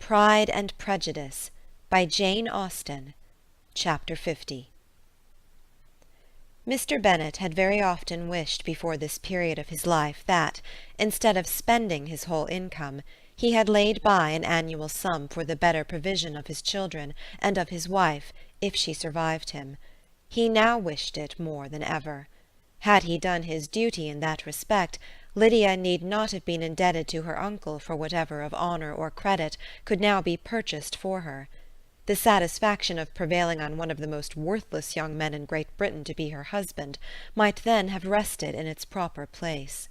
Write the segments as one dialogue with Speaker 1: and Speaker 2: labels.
Speaker 1: Pride and Prejudice by Jane Austen, Chapter 50. Mr. Bennet had very often wished before this period of his life that, instead of spending his whole income, he had laid by an annual sum for the better provision of his children and of his wife, if she survived him. He now wished it more than ever. Had he done his duty in that respect, Lydia need not have been indebted to her uncle for whatever of honour or credit could now be purchased for her. The satisfaction of prevailing on one of the most worthless young men in Great Britain to be her husband might then have rested in its proper place.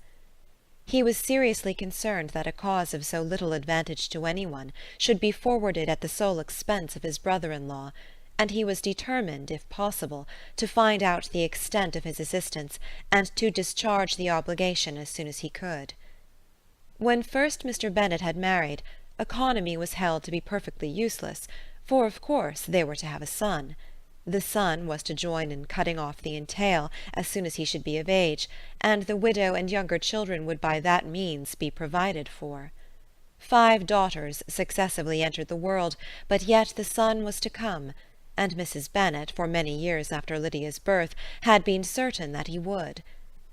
Speaker 1: He was seriously concerned that a cause of so little advantage to anyone should be forwarded at the sole expense of his brother-in-law, and he was determined, if possible, to find out the extent of his assistance, and to discharge the obligation as soon as he could. When first Mr. Bennet had married, economy was held to be perfectly useless, for of course they were to have a son. The son was to join in cutting off the entail as soon as he should be of age, and the widow and younger children would by that means be provided for. 5 daughters successively entered the world, but yet the son was to come, and Mrs. Bennet, for many years after Lydia's birth, had been certain that he would.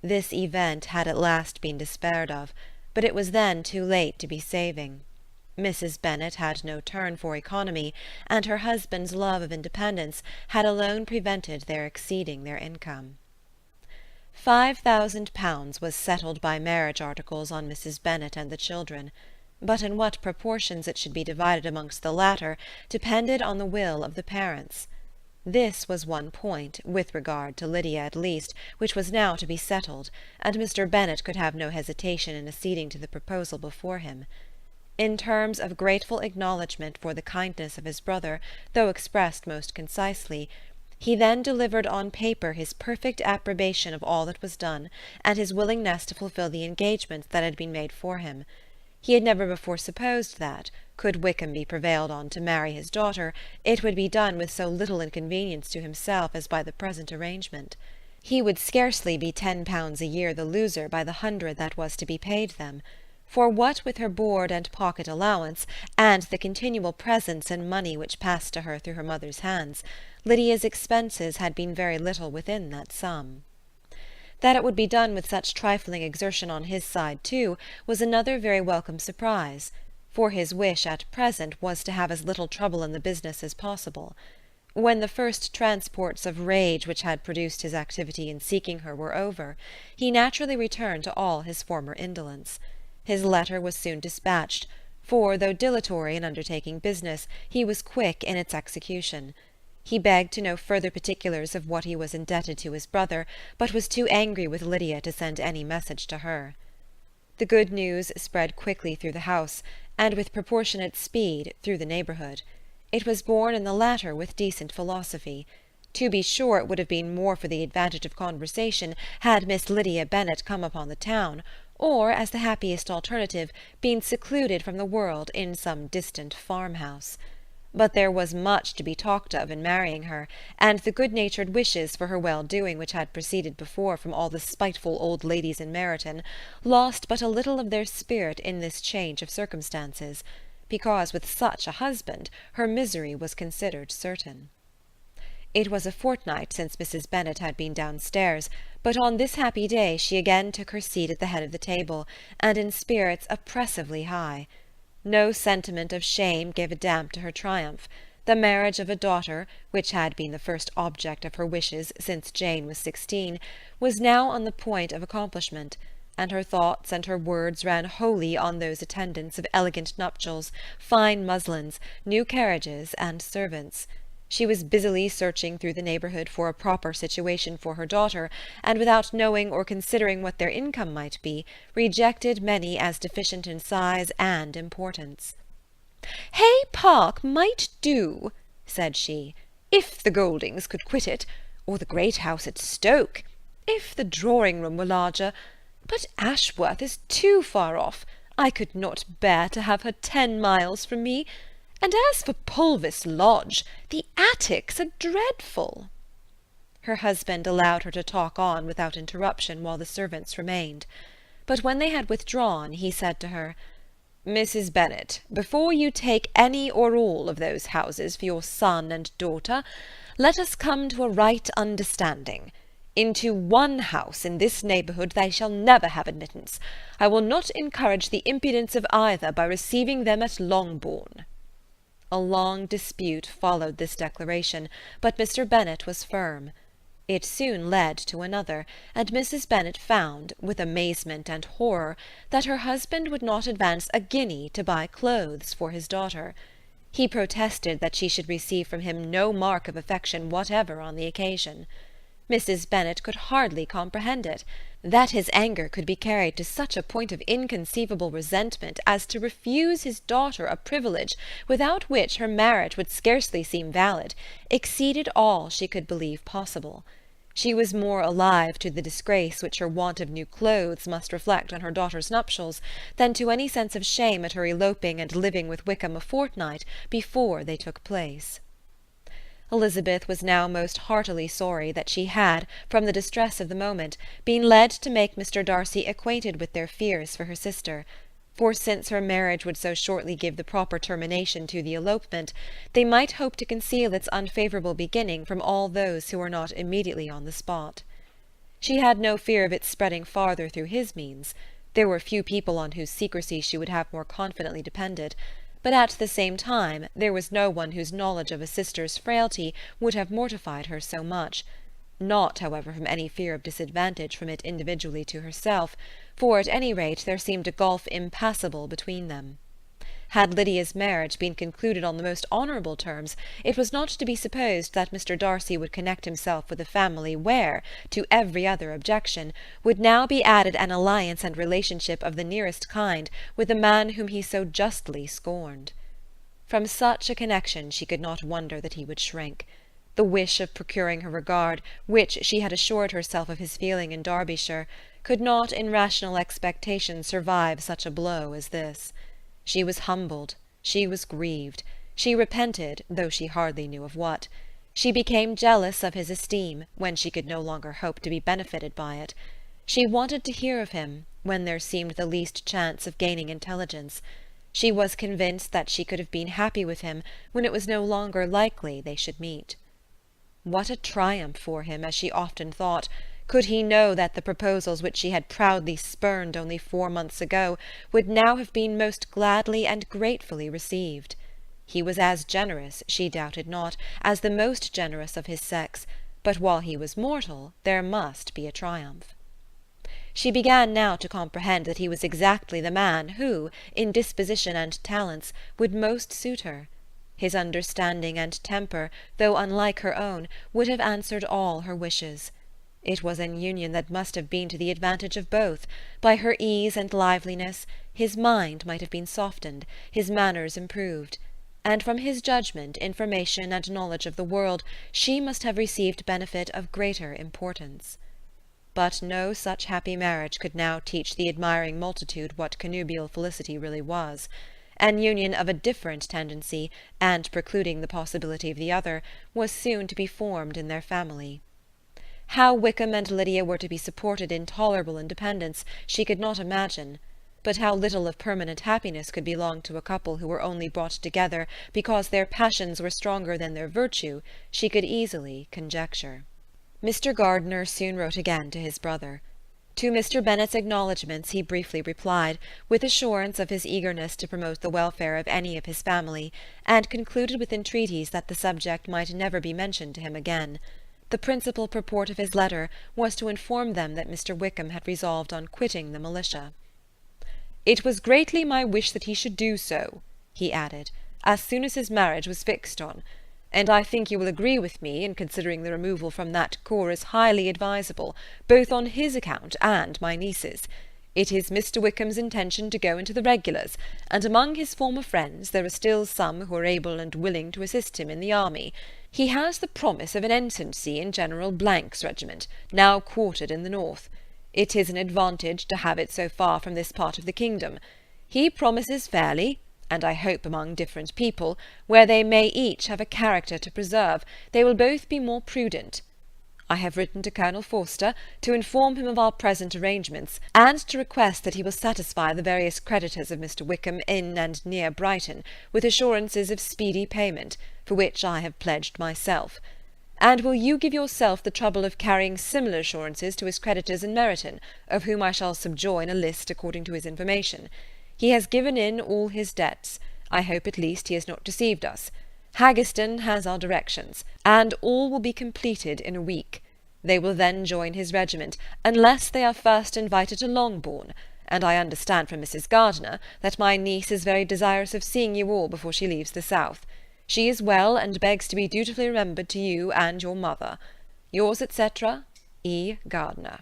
Speaker 1: This event had at last been despaired of, but it was then too late to be saving. Mrs. Bennet had no turn for economy, and her husband's love of independence had alone prevented their exceeding their income. £5,000 was settled by marriage articles on Mrs. Bennet and the children, but in what proportions it should be divided amongst the latter depended on the will of the parents. This was one point, with regard to Lydia at least, which was now to be settled, and Mr. Bennet could have no hesitation in acceding to the proposal before him. In terms of grateful acknowledgment for the kindness of his brother, though expressed most concisely, he then delivered on paper his perfect approbation of all that was done, and his willingness to fulfil the engagements that had been made for him. He had never before supposed that, could Wickham be prevailed on to marry his daughter, it would be done with so little inconvenience to himself as by the present arrangement. He would scarcely be £10 a year the loser by the 100 that was to be paid them. For what with her board and pocket allowance, and the continual presents and money which passed to her through her mother's hands, Lydia's expenses had been very little within that sum. That it would be done with such trifling exertion on his side, too, was another very welcome surprise, for his wish at present was to have as little trouble in the business as possible. When the first transports of rage which had produced his activity in seeking her were over, he naturally returned to all his former indolence. His letter was soon dispatched, for, though dilatory in undertaking business, he was quick in its execution. He begged to know further particulars of what he was indebted to his brother, but was too angry with Lydia to send any message to her. The good news spread quickly through the house, and with proportionate speed through the neighbourhood. It was borne in the latter with decent philosophy. To be sure, it would have been more for the advantage of conversation had Miss Lydia Bennet come upon the town, or, as the happiest alternative, been secluded from the world in some distant farmhouse. But there was much to be talked of in marrying her, and the good-natured wishes for her well-doing which had proceeded before from all the spiteful old ladies in Meryton lost but a little of their spirit in this change of circumstances, because with such a husband her misery was considered certain. It was a fortnight since Mrs. Bennet had been downstairs, but on this happy day she again took her seat at the head of the table, and in spirits oppressively high. No sentiment of shame gave a damp to her triumph. The marriage of a daughter, which had been the first object of her wishes since Jane was 16, was now on the point of accomplishment, and her thoughts and her words ran wholly on those attendants of elegant nuptials, fine muslins, new carriages, and servants. She was busily searching through the neighbourhood for a proper situation for her daughter, and without knowing or considering what their income might be, rejected many as deficient in size and importance. "Hay Park might do," said she, "if the Goldings could quit it, or the great house at Stoke, if the drawing-room were larger, but Ashworth is too far off. I could not bear to have her 10 miles from me. And as for Pulvis Lodge, the attics are dreadful." Her husband allowed her to talk on without interruption while the servants remained. But when they had withdrawn, he said to her, Mrs. Bennet, before you take any or all of those houses for your son and daughter, let us come to a right understanding. Into one house in this neighbourhood they shall never have admittance. I will not encourage the impudence of either by receiving them at Longbourn. A long dispute followed this declaration, but Mr. Bennet was firm. It soon led to another, and Mrs. Bennet found, with amazement and horror, that her husband would not advance a guinea to buy clothes for his daughter. He protested that she should receive from him no mark of affection whatever on the occasion. Mrs. Bennet could hardly comprehend it. That his anger could be carried to such a point of inconceivable resentment as to refuse his daughter a privilege without which her marriage would scarcely seem valid, exceeded all she could believe possible. She was more alive to the disgrace which her want of new clothes must reflect on her daughter's nuptials than to any sense of shame at her eloping and living with Wickham a fortnight before they took place. Elizabeth was now most heartily sorry that she had, from the distress of the moment, been led to make Mr. Darcy acquainted with their fears for her sister, for since her marriage would so shortly give the proper termination to the elopement, they might hope to conceal its unfavourable beginning from all those who were not immediately on the spot. She had no fear of its spreading farther through his means. There were few people on whose secrecy she would have more confidently depended, but at the same time there was no one whose knowledge of a sister's frailty would have mortified her so much, not, however, from any fear of disadvantage from it individually to herself, for at any rate there seemed a gulf impassable between them. Had Lydia's marriage been concluded on the most honourable terms, it was not to be supposed that Mr. Darcy would connect himself with a family where, to every other objection, would now be added an alliance and relationship of the nearest kind with a man whom he so justly scorned. From such a connection she could not wonder that he would shrink. The wish of procuring her regard, which she had assured herself of his feeling in Derbyshire, could not in rational expectation survive such a blow as this. She was humbled, she was grieved, she repented, though she hardly knew of what. She became jealous of his esteem, when she could no longer hope to be benefited by it. She wanted to hear of him, when there seemed the least chance of gaining intelligence. She was convinced that she could have been happy with him, when it was no longer likely they should meet. What a triumph for him, as she often thought, could he know that the proposals which she had proudly spurned only 4 months ago would now have been most gladly and gratefully received. He was as generous, she doubted not, as the most generous of his sex, but while he was mortal there must be a triumph. She began now to comprehend that he was exactly the man who, in disposition and talents, would most suit her. His understanding and temper, though unlike her own, would have answered all her wishes. It was an union that must have been to the advantage of both. By her ease and liveliness, his mind might have been softened, his manners improved, and from his judgment, information, and knowledge of the world, she must have received benefit of greater importance. But no such happy marriage could now teach the admiring multitude what connubial felicity really was. An union of a different tendency, and precluding the possibility of the other, was soon to be formed in their family. How Wickham and Lydia were to be supported in tolerable independence she could not imagine, but how little of permanent happiness could belong to a couple who were only brought together because their passions were stronger than their virtue she could easily conjecture. Mr. Gardiner soon wrote again to his brother. To Mr. Bennet's acknowledgments he briefly replied, with assurance of his eagerness to promote the welfare of any of his family, and concluded with entreaties that the subject might never be mentioned to him again. The principal purport of his letter was to inform them that Mr. Wickham had resolved on quitting the militia. "It was greatly my wish that he should do so," he added, "as soon as his marriage was fixed on, and I think you will agree with me in considering the removal from that corps as highly advisable, both on his account and my niece's. It is Mr. Wickham's intention to go into the regulars, and among his former friends there are still some who are able and willing to assist him in the army. He has the promise of an ensigncy in General Blank's regiment, now quartered in the north. It is an advantage to have it so far from this part of the kingdom. He promises fairly, and I hope among different people, where they may each have a character to preserve, they will both be more prudent. I have written to Colonel Forster to inform him of our present arrangements, and to request that he will satisfy the various creditors of Mr. Wickham in and near Brighton with assurances of speedy payment, for which I have pledged myself. And will you give yourself the trouble of carrying similar assurances to his creditors in Meryton, of whom I shall subjoin a list according to his information. He has given in all his debts. I hope at least he has not deceived us. Haggerston has our directions, and all will be completed in a week. They will then join his regiment, unless they are first invited to Longbourn, and I understand from Mrs. Gardiner that my niece is very desirous of seeing you all before she leaves the south. She is well, and begs to be dutifully remembered to you and your mother. Yours, etc., E. Gardiner.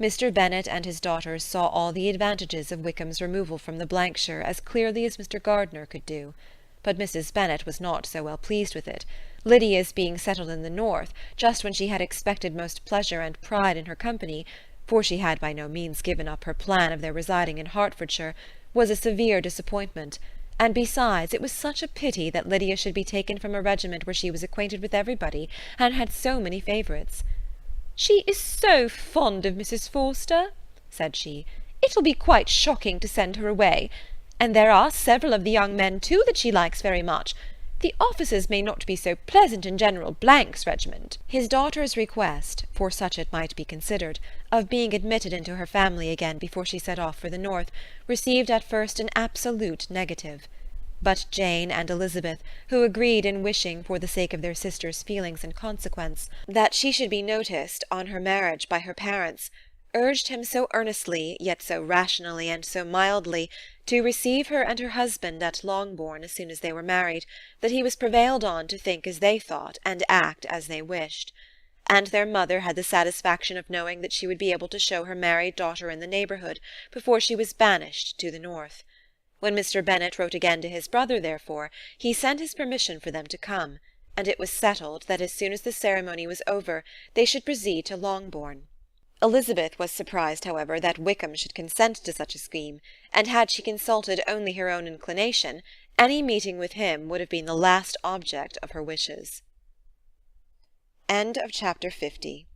Speaker 1: Mr. Bennet and his daughters saw all the advantages of Wickham's removal from the shire as clearly as Mr. Gardiner could do. But Mrs. Bennet was not so well pleased with it. Lydia's being settled in the north, just when she had expected most pleasure and pride in her company, for she had by no means given up her plan of their residing in Hertfordshire, was a severe disappointment, and besides it was such a pity that Lydia should be taken from a regiment where she was acquainted with everybody, and had so many favourites. "She is so fond of Mrs. Forster," said she, "it will be quite shocking to send her away. And there are several of the young men, too, that she likes very much. The officers may not be so pleasant in General Blank's regiment." His daughter's request, for such it might be considered, of being admitted into her family again before she set off for the north, received at first an absolute negative. But Jane and Elizabeth, who agreed in wishing, for the sake of their sister's feelings and consequence, that she should be noticed on her marriage by her parents, urged him so earnestly, yet so rationally and so mildly, to receive her and her husband at Longbourn as soon as they were married, that he was prevailed on to think as they thought and act as they wished. And their mother had the satisfaction of knowing that she would be able to show her married daughter in the neighbourhood before she was banished to the north. When Mr. Bennet wrote again to his brother, therefore, he sent his permission for them to come, and it was settled that as soon as the ceremony was over they should proceed to Longbourn. Elizabeth was surprised, however, that Wickham should consent to such a scheme, and had she consulted only her own inclination, any meeting with him would have been the last object of her wishes. End of chapter 50.